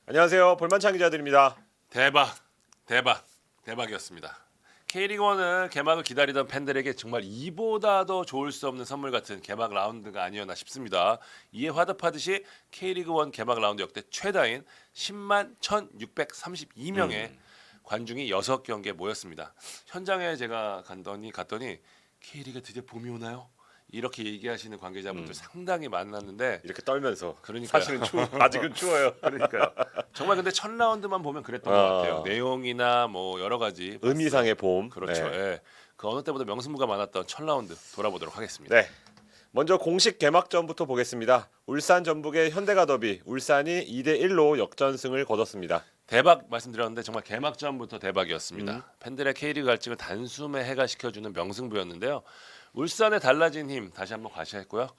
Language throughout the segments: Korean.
안녕하세요. 볼만찬 기자들입니다. 대박이었습니다. K리그1은 개막을 기다리던 팬들에게 정말 이보다도 좋을 수 없는 선물 같은 개막 라운드가 아니었나 싶습니다. 이에 화답하듯이 K리그1 개막 라운드 역대 최다인 10만 1,632명의 관중이 6경기에 모였습니다. 현장에 제가 갔더니 K리그 드디어 봄이 오나요? 이렇게 얘기하시는 관계자분들 상당히 많았는데 이렇게 떨면서. 그러니까요. 사실은 아직은 추워요. 그러니까요. 정말 근데 첫 라운드만 보면 그랬던 것 같아요. 내용이나 뭐 여러 가지 의미상의 봄. 그렇죠. 네. 예. 그 어느 때보다 명승부가 많았던 첫 라운드 돌아보도록 하겠습니다. 네. 먼저 공식 개막전부터 보겠습니다. 울산 전북의 현대가 더비. 울산이 2대1로 역전승을 거뒀습니다. 대박 말씀드렸는데 정말 개막전부터 대박이었습니다. 팬들의 K리그 갈증을 단숨에 해가시켜주는 명승부였는데요. 울산의 달라진 힘 다시 한번 과시했고요.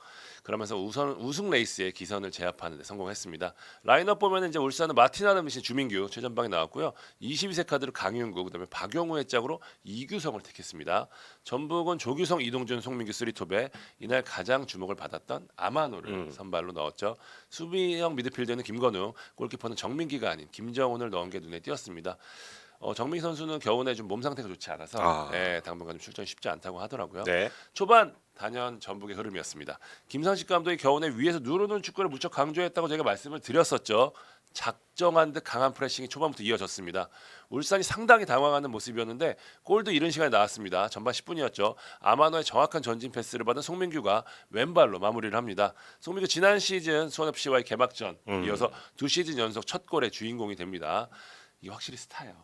그러면서 우승 레이스의 기선을 제압하는 데 성공했습니다. 라인업 보면 이제 울산은 마틴 아담이신 주민규 최전방에 나왔고요. 22세 카드로 강윤구 그다음에 박용우의 짝으로 이규성을 택했습니다. 전북은 조규성, 이동준, 송민규 쓰리톱에 이날 가장 주목을 받았던 아마노를 선발로 넣었죠. 수비형 미드필더는 김건우, 골키퍼는 정민기가 아닌 김정훈을 넣은 게 눈에 띄었습니다. 정민기 선수는 겨우내 좀 몸 상태가 좋지 않아서 당분간 좀 출전이 쉽지 않다고 하더라고요. 네. 초반 단연 전북의 흐름이었습니다. 김상식 감독이 겨우내 위에서 누르는 축구를 무척 강조했다고 제가 말씀을 드렸었죠. 작정한 듯 강한 프레싱이 초반부터 이어졌습니다. 울산이 상당히 당황하는 모습이었는데 골도 이른 시간에 나왔습니다. 전반 10분이었죠. 아마노의 정확한 전진 패스를 받은 송민규가 왼발로 마무리를 합니다. 송민규 지난 시즌 수원 FC와의 개막전 이어서 2시즌 연속 첫 골의 주인공이 됩니다. 이게 확실히 스타예요.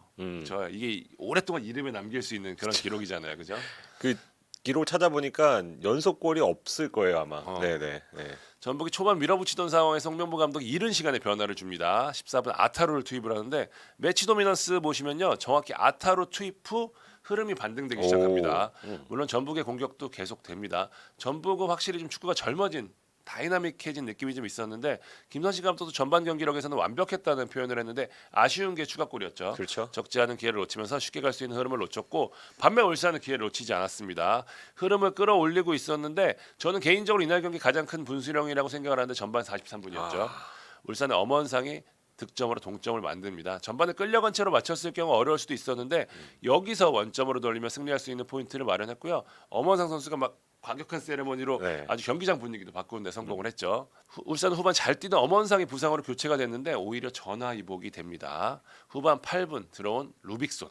이게 오랫동안 이름에 남길 수 있는 그런 기록이잖아요, 그죠? 그 기록 찾아보니까 연속골이 없을 거예요 아마. 네네. 네. 전북이 초반 밀어붙이던 상황에서 홍명보 감독이 이른 시간에 변화를 줍니다. 14분 아타루를 투입을 하는데 매치 도미넌스 보시면요, 정확히 아타루 투입 후 흐름이 반등되기 시작합니다. 물론 전북의 공격도 계속됩니다. 전북은 확실히 좀 축구가 젊어진 다이나믹해진 느낌이 좀 있었는데 김선식 감독도 전반 경기력에서는 완벽했다는 표현을 했는데 아쉬운 게 추가골이었죠. 그렇죠. 적지 않은 기회를 놓치면서 쉽게 갈 수 있는 흐름을 놓쳤고 반면 울산은 기회를 놓치지 않았습니다. 흐름을 끌어올리고 있었는데 저는 개인적으로 이날 경기 가장 큰 분수령이라고 생각을 하는데 전반 43분이었죠. 울산의 엄원상이 득점으로 동점을 만듭니다. 전반에 끌려간 채로 맞췄을 경우 어려울 수도 있었는데 여기서 원점으로 돌리며 승리할 수 있는 포인트를 마련했고요. 엄원상 선수가 막 과격한 세레머니로 아주 경기장 분위기도 바꾸는 데 성공을 했죠. 울산 후반 잘 뛰던 엄원상이 부상으로 교체가 됐는데 오히려 전화위복이 됩니다. 후반 8분 들어온 루빅손.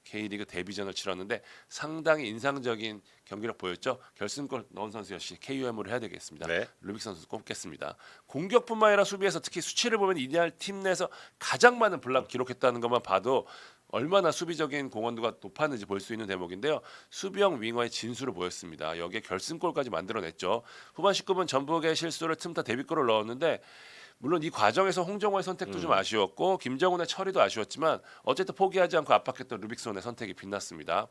K리그 데뷔전을 치렀는데 상당히 인상적인 경기력 보였죠. 결승골 넣은 선수 역시 KUM으로 해야 되겠습니다. 네. 루빅 선수 꼽겠습니다. 공격뿐만 아니라 수비에서 특히 수치를 보면 이날 팀 내에서 가장 많은 블락 기록했다는 것만 봐도 얼마나 수비적인 공헌도가 높았는지 볼 수 있는 대목인데요. 수비형 윙어의 진수를 보였습니다. 여기에 결승골까지 만들어냈죠. 후반 19분 전북의 실수를 틈타 데뷔골을 넣었는데 물론 이 과정에서 홍정호의 선택도 좀 아쉬웠고 김정훈의 처리도 아쉬웠지만 어쨌든 포기하지 않고 압박했던 루빅손의 선택이 빛났습니다.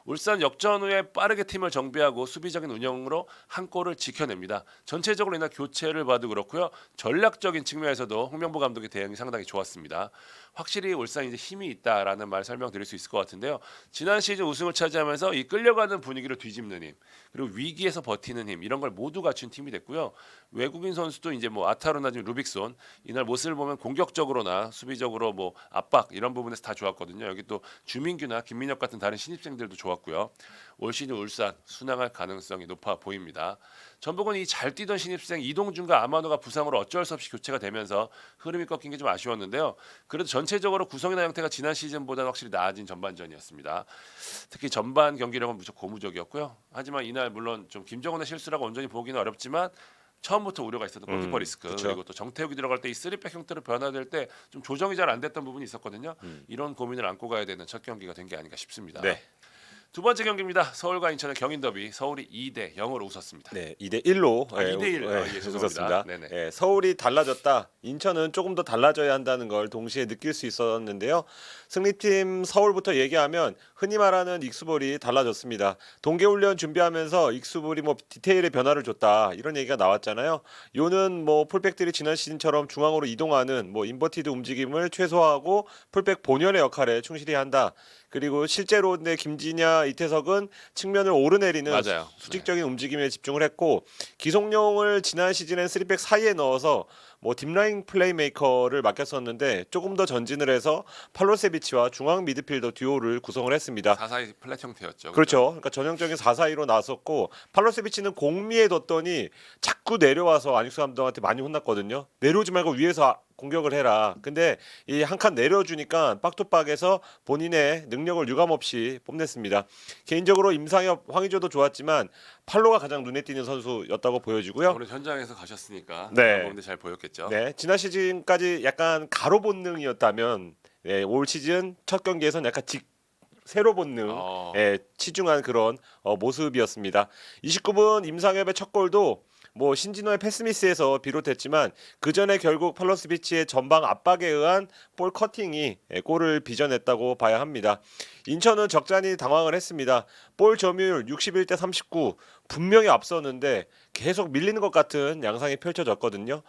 울산 역전 후에 빠르게 팀을 정비하고 수비적인 운영으로 한 골을 지켜냅니다. 전체적으로 이날 교체를 봐도 그렇고요. 전략적인 측면에서도 홍명보 감독의 대응이 상당히 좋았습니다. 확실히 울산이 이제 힘이 있다라는 말 설명드릴 수 있을 것 같은데요. 지난 시즌 우승을 차지하면서 이 끌려가는 분위기를 뒤집는 힘 그리고 위기에서 버티는 힘 이런 걸 모두 갖춘 팀이 됐고요. 외국인 선수도 이제 뭐 아타루나 지금 루빅손 이날 모습을 보면 공격적으로나 수비적으로 뭐 압박 이런 부분에서 다 좋았거든요. 여기 또 주민규나 김민혁 같은 다른 신입생들도 좋았고요. 올 시즌 울산 순항할 가능성이 높아 보입니다. 전북은 이 잘 뛰던 신입생 이동준과 아마노가 부상으로 어쩔 수 없이 교체가 되면서 흐름이 꺾인 게 좀 아쉬웠는데요. 그래도 전체적으로 구성이나 형태가 지난 시즌보다는 확실히 나아진 전반전이었습니다. 특히 전반 경기력은 무척 고무적이었고요. 하지만 이날 물론 좀 김정은의 실수라고 온전히 보기는 어렵지만 처음부터 우려가 있었던 골키퍼 리스크 그쵸. 그리고 또 정태욱이 들어갈 때 이 3백 형태로 변화될 때 좀 조정이 잘 안 됐던 부분이 있었거든요. 이런 고민을 안고 가야 되는 첫 경기가 된 게 아닌가 싶습니다. 네. 두 번째 경기입니다. 서울과 인천의 경인 더비. 서울이 2대 0으로 웃었습니다. 네, 2대1로 2대1. 예, 죄송합니다. 웃었습니다. 네네. 예, 서울이 달라졌다. 인천은 조금 더 달라져야 한다는 걸 동시에 느낄 수 있었는데요. 승리팀 서울부터 얘기하면 흔히 말하는 익수볼이 달라졌습니다. 동계훈련 준비하면서 익수볼이 뭐 디테일의 변화를 줬다. 이런 얘기가 나왔잖아요. 요는 뭐 풀백들이 지난 시즌처럼 중앙으로 이동하는 뭐 인버티드 움직임을 최소화하고 풀백 본연의 역할에 충실히 한다. 그리고 실제로 근데 김진야, 이태석은 측면을 오르내리는 맞아요. 수직적인 움직임에 집중을 했고 기성용을 지난 시즌엔 3백 사이에 넣어서 뭐 딥라인 플레이메이커를 맡겼었는데 조금 더 전진을 해서 팔로세비치와 중앙 미드필더 듀오를 구성을 했습니다. 4-4 플랫 형태였죠. 그렇죠. 그러니까 전형적인 4-4-2로 나섰고 팔로세비치는 공미에 뒀더니 자꾸 내려와서 안익수 감독한테 많이 혼났거든요. 내려오지 말고 위에서 공격을 해라. 근데 이 한 칸 내려주니까 빡투빡에서 본인의 능력을 유감없이 뽐냈습니다. 개인적으로 임상엽, 황의조도 좋았지만 팔로가 가장 눈에 띄는 선수였다고 보여지고요. 아무래도 현장에서 가셨으니까 네. 보는데 잘 보였겠죠. 네, 지난 시즌까지 약간 가로 본능이었다면 네, 올 시즌 첫 경기에서는 약간 세로 본능 치중한 그런 모습이었습니다. 29분 임상엽의 첫 골도 뭐 신진호의 패스미스에서 비롯했지만 그 전에 결국 팔로스비치의 전방 압박에 의한 볼 커팅이 골을 빚어냈다고 봐야 합니다. 인천은 적잖이 당황을 했습니다. 볼 점유율 61대 39 분명히 앞서는데 계속 밀리는 것 같은 양상이 펼쳐졌거든요.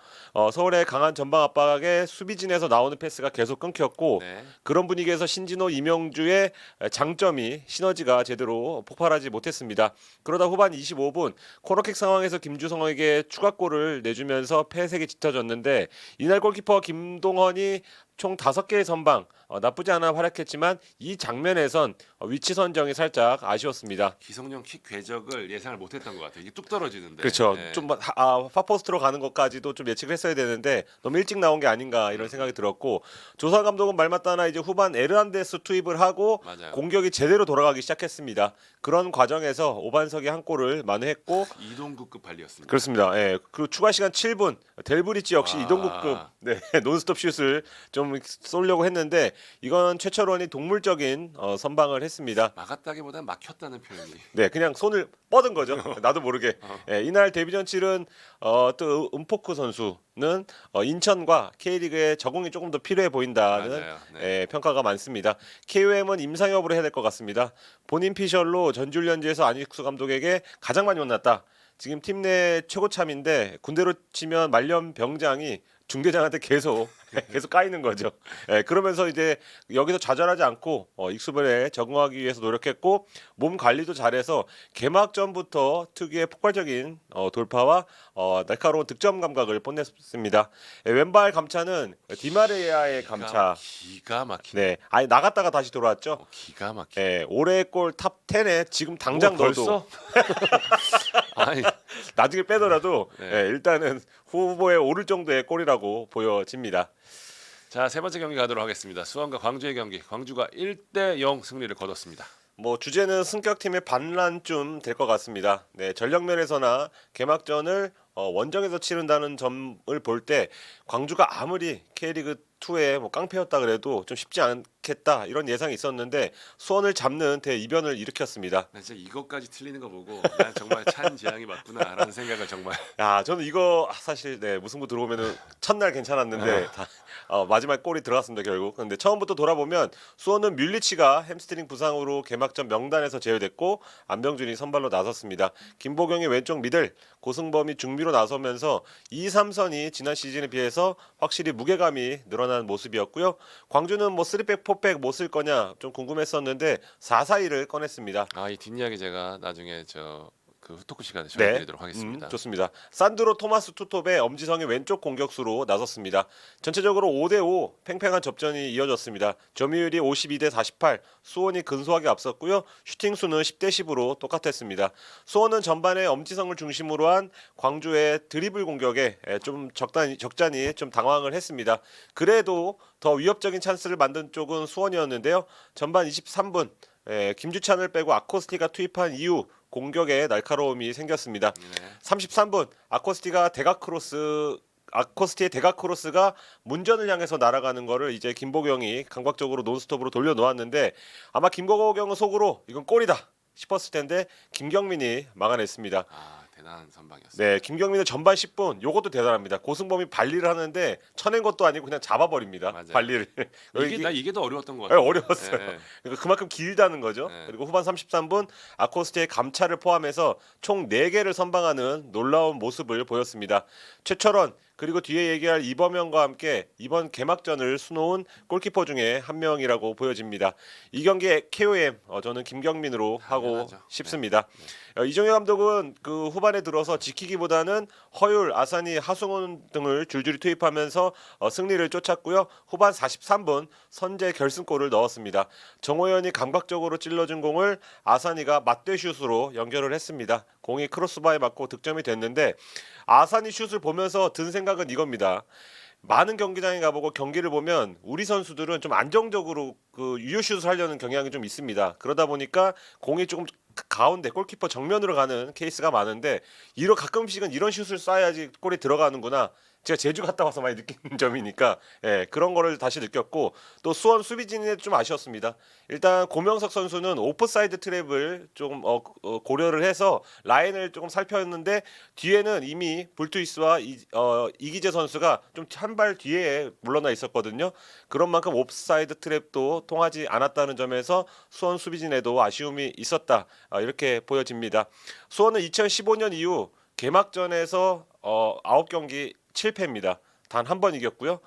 서울의 강한 전방 압박에 수비진에서 나오는 패스가 계속 끊겼고 네. 그런 분위기에서 신진호, 이명주의 장점이 시너지가 제대로 폭발하지 못했습니다. 그러다 후반 25분 코너킥 상황에서 김주성에게 추가골을 내주면서 패색이 짙어졌는데 이날 골키퍼 김동헌이 총 5개의 선방 나쁘지 않아 활약했지만 이 장면에선 위치 선정이 살짝 아쉬웠습니다. 기성용 킥 궤적을 예상을 못했던 것 같아요. 이게 뚝 떨어지는데. 그렇죠. 네. 좀 파포스트로 가는 것까지도 좀 예측을 했어야 되는데 너무 일찍 나온 게 아닌가 이런 생각이 들었고 조상 감독은 말 맞다나 이제 후반 에르난데스 투입을 하고 맞아요. 공격이 제대로 돌아가기 시작했습니다. 그런 과정에서 오반석이 한 골을 만회했고 이동국급 발리였습니다. 그렇습니다. 예. 그리고 추가 시간 7분 델브리치 역시 와. 이동국급 네, 논스톱 슛을 좀 쏘려고 했는데 이건 최철원이 동물적인 선방을 했습니다. 막았다기보다는 막혔다는 표현이. 네, 그냥 손을 뻗은 거죠. 나도 모르게. 예, 이날 데뷔전 치른 또 음포크 선수는 인천과 K리그에 적응이 조금 더 필요해 보인다는 맞아요. 네. 예, 평가가 많습니다. KOM은 임상엽으로 해야 될 것 같습니다. 본인 피셜로 전주훈련지에서 안익수 감독에게 가장 많이 혼났다. 지금 팀 내 최고참인데 군대로 치면 말년 병장이 중대장한테 계속 까이는 거죠. 예, 그러면서 이제 여기서 좌절하지 않고 익수벌에 적응하기 위해서 노력했고 몸 관리도 잘해서 개막전부터 특유의 폭발적인 돌파와 날카로운 득점 감각을 뽐냈습니다. 예, 왼발 감차는 디마리아의 감차. 기가 막히네. 네, 아니 나갔다가 다시 돌아왔죠. 기가 막히네. 예, 올해 골 탑 10에 지금 당장 넣어도 벌써? 아니, 나중에 빼더라도 네. 예, 일단은 후보에 오를 정도의 골이라고 보여집니다. 자, 세 번째 경기 가도록 하겠습니다. 수원과 광주의 경기. 광주가 1대0 승리를 거뒀습니다. 뭐 주제는 승격팀의 반란쯤 될 것 같습니다. 네, 전력면에서나 개막전을 원정에서 치른다는 점을 볼 때 광주가 아무리 K리그 2의 뭐 깡패였다 그래도 좀 쉽지 않겠다 이런 예상이 있었는데 수원을 잡는 대이변을 일으켰습니다. 나 진짜 이것까지 틀리는 거 보고 난 정말 찬지향이 맞구나라는 생각을 정말. 야, 저는 이거 사실 네, 무승부 들어오면은 첫날 괜찮았는데 마지막 골이 들어갔습니다 결국. 근데 처음부터 돌아보면 수원은 뮬리치가 햄스트링 부상으로 개막전 명단에서 제외됐고 안병준이 선발로 나섰습니다. 김보경이 왼쪽 미들, 고승범이 중미로 나서면서 2, 3선이 지난 시즌에 비해서 확실히 무게감이 늘어난 모습이었고요. 광주는 뭐 3백, 4백 뭐 쓸 거냐 좀 궁금했었는데 4-4-2를 꺼냈습니다. 이 뒷이야기 제가 나중에 그 토크 시간에 네, 전해드리도록 하겠습니다. 좋습니다. 산드로 토마스 투톱의 엄지성이 왼쪽 공격수로 나섰습니다. 전체적으로 5대5 팽팽한 접전이 이어졌습니다. 점유율이 52대 48, 수원이 근소하게 앞섰고요. 슈팅 수는 10대 10으로 똑같았습니다. 수원은 전반에 엄지성을 중심으로 한 광주의 드리블 공격에 좀 적잖이 좀 당황을 했습니다. 그래도 더 위협적인 찬스를 만든 쪽은 수원이었는데요. 전반 23분 김주찬을 빼고 아코스티가 투입한 이후 공격에 날카로움이 생겼습니다. 네. 33분 아코스티의 대각 크로스가 문전을 향해서 날아가는 거를 이제 김보경이 감각적으로 논스톱으로 돌려놓았는데 아마 김보경은 속으로 이건 골이다 싶었을 텐데 김경민이 막아냈습니다. 대단한 선방이었어요. 네, 김경민은 전반 10분 요것도 대단합니다. 고승범이 발리를 하는데 쳐낸 것도 아니고 그냥 잡아버립니다. 맞아요. 발리를. 이게 더 어려웠던 것 네, 같아요. 어려웠어요. 네. 그러니까 그만큼 길다는 거죠. 네. 그리고 후반 33분 아코스티의 감차를 포함해서 총 4개를 선방하는 놀라운 모습을 보였습니다. 최철원 그리고 뒤에 얘기할 이범영과 함께 이번 개막전을 수놓은 골키퍼 중에 한 명이라고 보여집니다. 이 경기에 KOM 저는 김경민으로 하고 당연하죠. 싶습니다. 이정효 감독은 그 후반에 들어서 지키기보다는 허율, 아사니, 하승훈 등을 줄줄이 투입하면서 승리를 쫓았고요. 후반 43분 선제 결승골을 넣었습니다. 정호연이 감각적으로 찔러준 공을 아사니가 맞대슛으로 연결을 했습니다. 공이 크로스바에 맞고 득점이 됐는데 아사니 슛을 보면서 든 생각은 이겁니다. 많은 경기장에 가보고 경기를 보면 우리 선수들은 좀 안정적으로 그 유효슛을 하려는 경향이 좀 있습니다. 그러다 보니까 공이 조금 가운데 골키퍼 정면으로 가는 케이스가 많은데 가끔씩은 이런 슛을 쏴야지 골이 들어가는구나. 제가 제주 갔다 와서 많이 느낀 점이니까 그런 거를 다시 느꼈고 또 수원 수비진이 좀 아쉬웠습니다. 일단 고명석 선수는 오프사이드 트랩을 조금 고려를 해서 라인을 조금 살폈는데 뒤에는 이미 불투이스와 이기재 선수가 좀 한 발 뒤에 물러나 있었거든요. 그런 만큼 옵사이드 트랩도 통하지 않았다는 점에서 수원 수비진에도 아쉬움이 있었다. 이렇게 보여집니다. 수원은 2015년 이후 개막전에서 9경기 7패입니다. 단 한 번 이겼고요.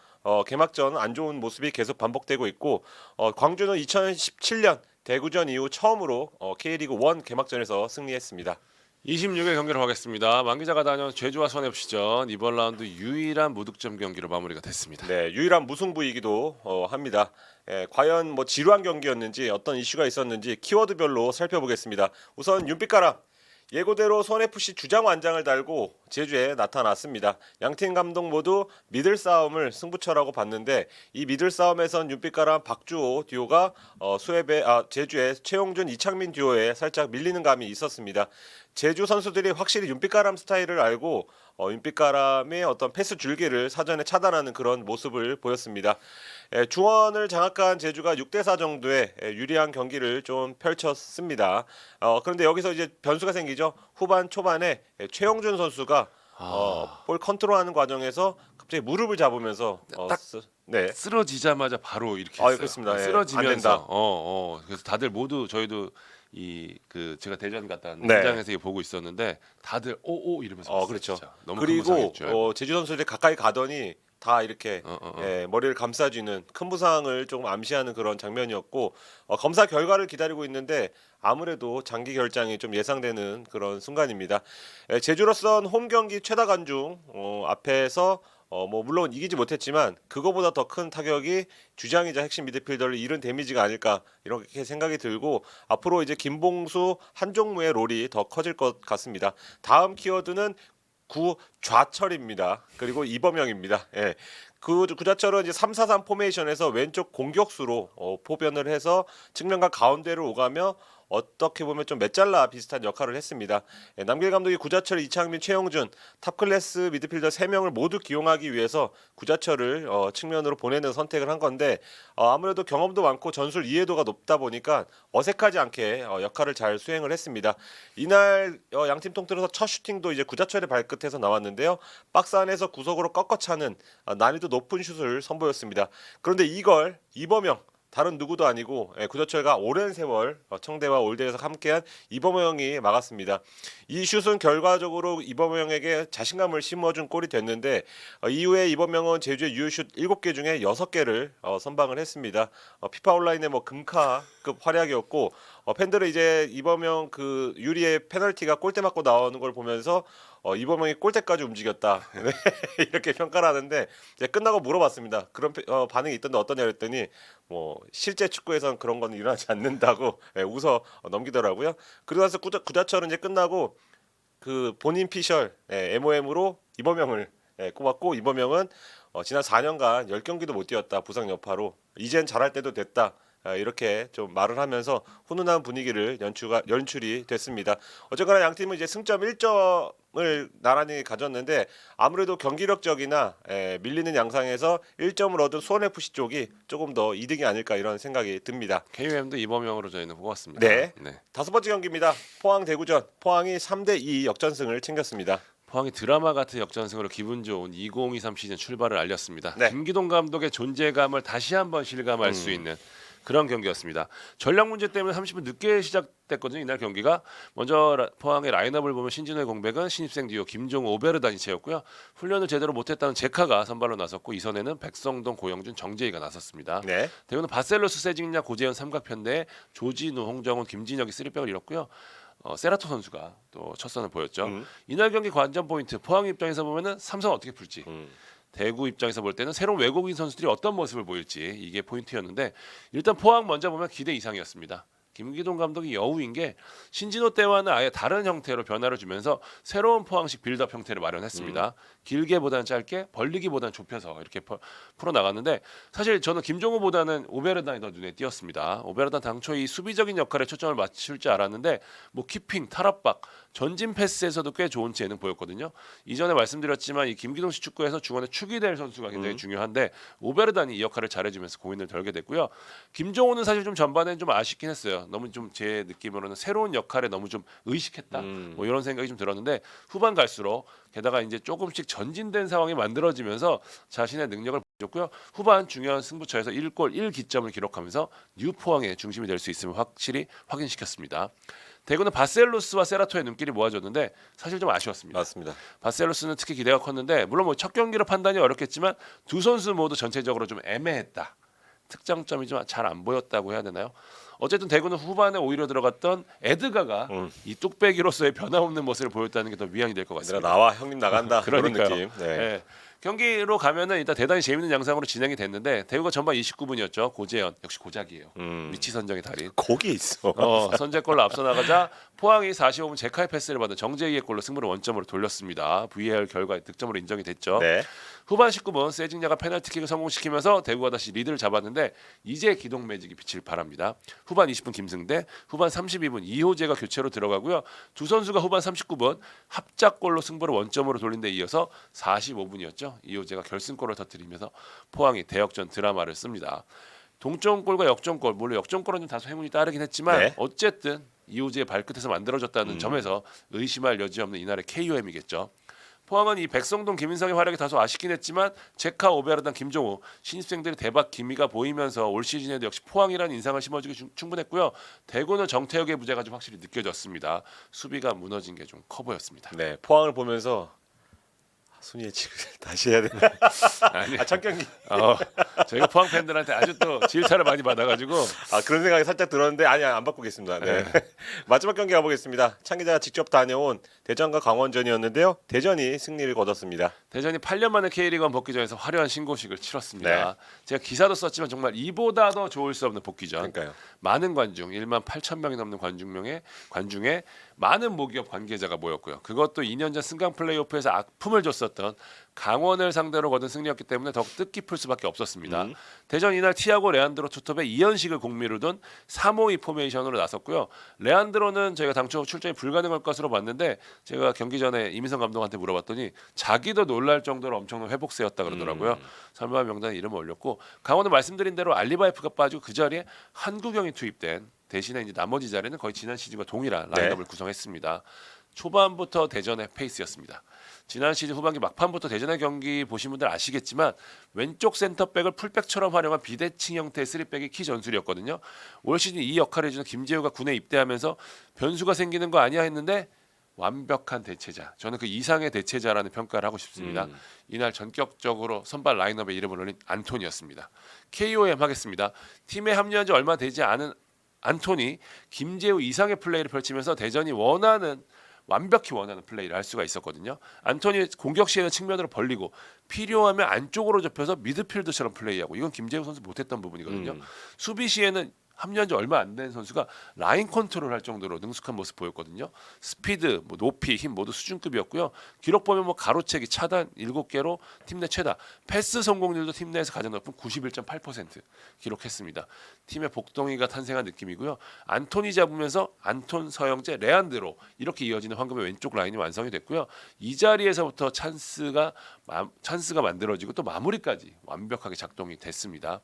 개막전 안 좋은 모습이 계속 반복되고 있고 광주는 2017년 대구전 이후 처음으로 K리그 1 개막전에서 승리했습니다. 26일 경기로 가겠습니다. 만 기자가 다녀온 제주와 손FC전 이번 라운드 유일한 무득점 경기로 마무리가 됐습니다. 네, 유일한 무승부이기도 합니다. 과연 뭐 지루한 경기였는지 어떤 이슈가 있었는지 키워드별로 살펴보겠습니다. 우선 윤빛가람 예고대로 손FC 주장 완장을 달고 제주에 나타났습니다. 양팀 감독 모두 미들 싸움을 승부처라고 봤는데 이 미들 싸움에선 윤빛가람 박주호 듀오가 제주의 최용준 이창민 듀오에 살짝 밀리는 감이 있었습니다. 제주 선수들이 확실히 윤빛가람 스타일을 알고 윤빛가람의 어떤 패스 줄기를 사전에 차단하는 그런 모습을 보였습니다. 중원을 장악한 제주가 6대4 정도의 유리한 경기를 좀 펼쳤습니다. 그런데 여기서 이제 변수가 생기죠. 후반 초반에 최용준 선수가 볼 컨트롤하는 과정에서 갑자기 무릎을 잡으면서 쓰러지자마자 바로 이렇게 했어요. 그렇습니다. 안 된다. 쓰러지면서 그래서 다들 모두 저희도 제가 대전 갔다 왔는데 현장에서 이거 보고 있었는데 다들 오오 이러면서 봤어요, 그렇죠. 진짜. 너무 그리고 제주 선수들이 가까이 가더니 다 이렇게 머리를 감싸쥐는 큰 부상을 조금 암시하는 그런 장면이었고 검사 결과를 기다리고 있는데 아무래도 장기 결장이 좀 예상되는 그런 순간입니다. 제주로선 홈 경기 최다 관중 앞에서 물론 이기지 못했지만 그거보다 더 큰 타격이 주장이자 핵심 미드필더를 잃은 데미지가 아닐까 이렇게 생각이 들고 앞으로 이제 김봉수 한종무의 롤이 더 커질 것 같습니다. 다음 키워드는 구좌철입니다. 그리고 이범영입니다. 구좌철은 이제 3-4-3 포메이션에서 왼쪽 공격수로 포변을 해서 측면과 가운데를 오가며 어떻게 보면 좀 메잘라 비슷한 역할을 했습니다. 남길 감독이 구자철, 이창민, 최용준 탑클래스 미드필더 3명을 모두 기용하기 위해서 구자철을 측면으로 보내는 선택을 한 건데 아무래도 경험도 많고 전술 이해도가 높다 보니까 어색하지 않게 역할을 잘 수행을 했습니다. 이날 양팀 통틀어서 첫 슈팅도 이제 구자철의 발끝에서 나왔는데요. 박스 안에서 구석으로 꺾어차는 난이도 높은 슛을 선보였습니다. 그런데 이걸 이범영 다른 누구도 아니고 구자철과 오랜 세월 청대와 올드에서 함께한 이범영이 막았습니다. 이 슛은 결과적으로 이범영에게 자신감을 심어준 골이 됐는데 이후에 이범영은 제주의 유효슛 7개 중에 6개를 선방을 했습니다. 피파 온라인의 금카급 활약이었고 팬들은 이제 이범영 그 유리의 페널티가 골대 맞고 나오는 걸 보면서 이범영이 골대까지 움직였다 이렇게 평가를 하는데 이제 끝나고 물어봤습니다. 그런 반응이 있던데 어떠냐 그랬더니 실제 축구에선 그런 건 일어나지 않는다고 웃어 넘기더라고요. 그러고 나서 구자철은 이제 끝나고 그 본인 피셜 MOM으로 이범영을 꼽았고 이범영은 지난 4년간 10경기도 못 뛰었다 부상 여파로 이젠 잘할 때도 됐다. 이렇게 좀 말을 하면서 훈훈한 분위기를 연출이 됐습니다. 어쨌거나 양 팀은 이제 승점 1점을 나란히 가졌는데 아무래도 경기력적이나 밀리는 양상에서 1점을 얻은 수원FC 쪽이 조금 더 이득이 아닐까 이런 생각이 듭니다. KUM도 이범영으로 저희는 뽑았습니다. 네. 다섯 번째 경기입니다. 포항 대구전. 포항이 3대2 역전승을 챙겼습니다. 포항이 드라마 같은 역전승으로 기분 좋은 2023 시즌 출발을 알렸습니다. 네. 김기동 감독의 존재감을 다시 한번 실감할 수 있는 그런 경기였습니다. 전력 문제 때문에 30분 늦게 시작됐거든요. 이날 경기가. 먼저 포항의 라인업을 보면 신진호의 공백은 신입생 듀오 김종우 오베르단이 채웠고요. 훈련을 제대로 못했다는 제카가 선발로 나섰고 이선에는 백성동 고영준 정재희가 나섰습니다. 네. 대구는 바셀로스 세징야 고재현 삼각편대에 조진우 홍정훈 김진혁이 3백을 이뤘고요. 세라토 선수가 또 첫 선을 보였죠. 이날 경기 관전 포인트 포항 입장에서 보면은 삼성 어떻게 풀지. 대구 입장에서 볼 때는 새로운 외국인 선수들이 어떤 모습을 보일지 이게 포인트였는데 일단 포항 먼저 보면 기대 이상이었습니다. 김기동 감독이 여우인 게 신진호 때와는 아예 다른 형태로 변화를 주면서 새로운 포항식 빌드업 형태를 마련했습니다. 길게보다는 짧게, 벌리기보다는 좁혀서 이렇게 풀어 나갔는데 사실 저는 김종우보다는 오베르단이 더 눈에 띄었습니다. 오베르단 당초 이 수비적인 역할에 초점을 맞출 줄 알았는데 뭐 키핑, 탈압박, 전진 패스에서도 꽤 좋은 재능 보였거든요. 이전에 말씀드렸지만 이 김기동식 축구에서 중원에 축이 될 선수가 굉장히 중요한데 오베르단이 이 역할을 잘해주면서 고민을 덜게 됐고요. 김종우는 사실 좀 전반에는 좀 아쉽긴 했어요. 너무 좀 제 느낌으로는 새로운 역할에 너무 좀 의식했다. 뭐 이런 생각이 좀 들었는데 후반 갈수록 게다가 이제 조금씩 전진된 상황이 만들어지면서 자신의 능력을 보여줬고요. 후반 중요한 승부처에서 1골 1기점을 기록하면서 뉴포항의 중심이 될 수 있음을 확실히 확인시켰습니다. 대구는 바셀로스와 세라토의 눈길이 모아졌는데 사실 좀 아쉬웠습니다. 맞습니다. 바셀로스는 특히 기대가 컸는데 물론 뭐 첫 경기로 판단이 어렵겠지만 두 선수 모두 전체적으로 좀 애매했다. 특장점이 좀 잘 안 보였다고 해야 되나요? 어쨌든 대구는 후반에 오히려 들어갔던 에드가가 이 뚝배기로서의 변함없는 모습을 보였다는 게 더 위안이 될 것 얘들아 같습니다. 나와 형님 나간다 그런 그러니까요. 느낌. 네. 예. 경기로 가면은 일단 대단히 재밌는 양상으로 진행이 됐는데 대구가 전반 29분이었죠. 고재현 역시 고작이에요. 위치 선정의 달인. 거기 있어. 선제골로 앞서 나가자 포항이 45분 제카의 패스를 받은 정재희의 골로 승부를 원점으로 돌렸습니다. VAR 결과에 득점으로 인정이 됐죠. 네. 후반 19분 세징야가 페널티킥을 성공시키면서 대구가 다시 리드를 잡았는데 이제 기동 매직이 빛을 발합니다. 후반 20분 김승대, 후반 32분 이호재가 교체로 들어가고요. 두 선수가 후반 39분 합작골로 승부를 원점으로 돌린 데 이어서 45분이었죠. 이호재가 결승골을 터뜨리면서 포항이 대역전 드라마를 씁니다. 동점골과 역전골, 물론 역전골은 좀 다소 행운이 따르긴 했지만 네. 어쨌든 이호재의 발끝에서 만들어졌다는 점에서 의심할 여지 없는 이날의 KOM이겠죠. 포항은 이 백성동 김인성의 활약이 다소 아쉽긴 했지만 제카 오베르단 김종우 신입생들의 대박 기미가 보이면서 올 시즌에도 역시 포항이라는 인상을 심어주기 충분했고요. 대구는 정태혁의 부재가 좀 확실히 느껴졌습니다. 수비가 무너진 게 좀 커 보였습니다. 네. 포항을 보면서 순위의 지를 다시 해야 되나? 아니, 첫 경기. 저희가 포항 팬들한테 아주 또 질타를 많이 받아가지고 그런 생각이 살짝 들었는데 아니 안 바꾸겠습니다. 네. 마지막 경기 가보겠습니다. 창 기자가 직접 다녀온 대전과 강원전이었는데요. 대전이 승리를 거뒀습니다. 대전이 8년 만에 K리그1 복귀전에서 화려한 신고식을 치렀습니다. 네. 제가 기사도 썼지만 정말 이보다 더 좋을 수 없는 복귀전. 그러니까요. 많은 관중, 1만 8천 명이 넘는 관중에 많은 모기업 관계자가 모였고요. 그것도 2년 전 승강 플레이오프에서 악품을 줬었던 강원을 상대로 거둔 승리였기 때문에 더욱 뜻깊을 수밖에 없었습니다. 대전 이날 티아고 레안드로 투톱에 이현식을 공미로 둔 3-5-2 포메이션으로 나섰고요. 레안드로는 저희가 당초 출전이 불가능할 것으로 봤는데 제가 경기 전에 이민성 감독한테 물어봤더니 자기도 놀랄 정도로 엄청난 회복세였다 그러더라고요. 선발 명단에 이름을 올렸고 강원은 말씀드린 대로 알리바이프가 빠지고 그 자리에 한국영이 투입된 대신에 이제 나머지 자리는 거의 지난 시즌과 동일한 라인업을 구성했습니다. 초반부터 대전의 페이스였습니다. 지난 시즌 후반기 막판부터 대전의 경기 보신 분들 아시겠지만 왼쪽 센터백을 풀백처럼 활용한 비대칭 형태의 3백이 키 전술이었거든요. 올 시즌 이 역할을 해주는 김재우가 군에 입대하면서 변수가 생기는 거 아니야 했는데 완벽한 대체자. 저는 그 이상의 대체자라는 평가를 하고 싶습니다. 이날 전격적으로 선발 라인업에 이름을 올린 안토니였습니다. KOM 하겠습니다. 팀에 합류한 지 얼마 되지 않은 안토니, 김재우 이상의 플레이를 펼치면서 대전이 완벽히 원하는 플레이를 할 수가 있었거든요. 안토니 공격 시에는 측면으로 벌리고 필요하면 안쪽으로 좁혀서 미드필드처럼 플레이하고 이건 김재우 선수 못했던 부분이거든요. 수비 시에는 합류한 지 얼마 안 된 선수가 라인 컨트롤할 정도로 능숙한 모습 보였거든요. 스피드, 뭐 높이, 힘 모두 수준급이었고요. 기록 보면 뭐 가로채기, 차단 7개로 팀 내 최다. 패스 성공률도 팀 내에서 가장 높은 91.8% 기록했습니다. 팀의 복덩이가 탄생한 느낌이고요. 안토니 잡으면서 안톤, 서영재, 레안드로 이렇게 이어지는 황금의 왼쪽 라인이 완성이 됐고요. 이 자리에서부터 찬스가 찬스가 만들어지고 또 마무리까지 완벽하게 작동이 됐습니다.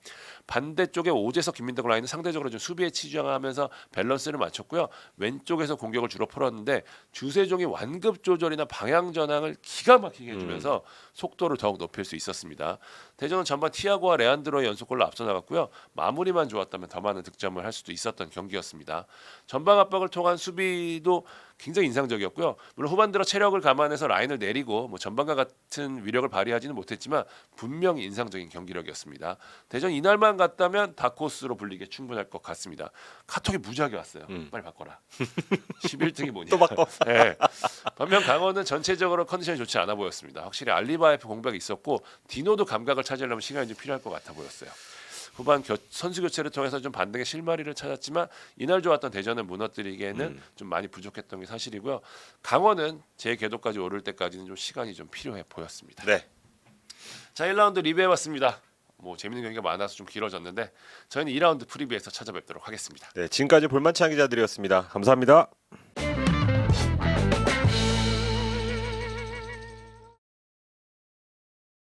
반대쪽에 오재석, 김민덕 라인은 상대적으로 좀 수비에 치중하면서 밸런스를 맞췄고요. 왼쪽에서 공격을 주로 풀었는데 주세종이 완급 조절이나 방향 전환을 기가 막히게 해주면서 속도를 더욱 높일 수 있었습니다. 대전은 전반 티아고와 레안드로의 연속골로 앞서 나갔고요. 마무리만 좋았다면 더 많은 득점을 할 수도 있었던 경기였습니다. 전방 압박을 통한 수비도 굉장히 인상적이었고요. 물론 후반 들어 체력을 감안해서 라인을 내리고 전반과 같은 위력을 발휘하지는 못했지만 분명히 인상적인 경기력이었습니다. 대전 이날만 갔다면 다코스로 불리기에 충분할 것 같습니다. 카톡이 무지하게 왔어요. 빨리 바꿔라. 11등이 뭐냐. 또 바꿔. 네. 반면 강원은 전체적으로 컨디션이 좋지 않아 보였습니다. 확실히 알리바이프 공백이 있었고 디노도 감각을 찾으려면 시간이 좀 필요할 것 같아 보였어요. 후반 선수 교체를 통해서 좀 반등의 실마리를 찾았지만 이날 좋았던 대전을 무너뜨리기에는 좀 많이 부족했던 게 사실이고요. 강원은 재궤도까지 오를 때까지는 좀 시간이 좀 필요해 보였습니다. 네. 자, 1라운드 리뷰해봤습니다. 재밌는 경기가 많아서 좀 길어졌는데 저희는 2라운드 프리뷰에서 찾아뵙도록 하겠습니다. 네, 지금까지 볼만찬 기자들이었습니다. 감사합니다.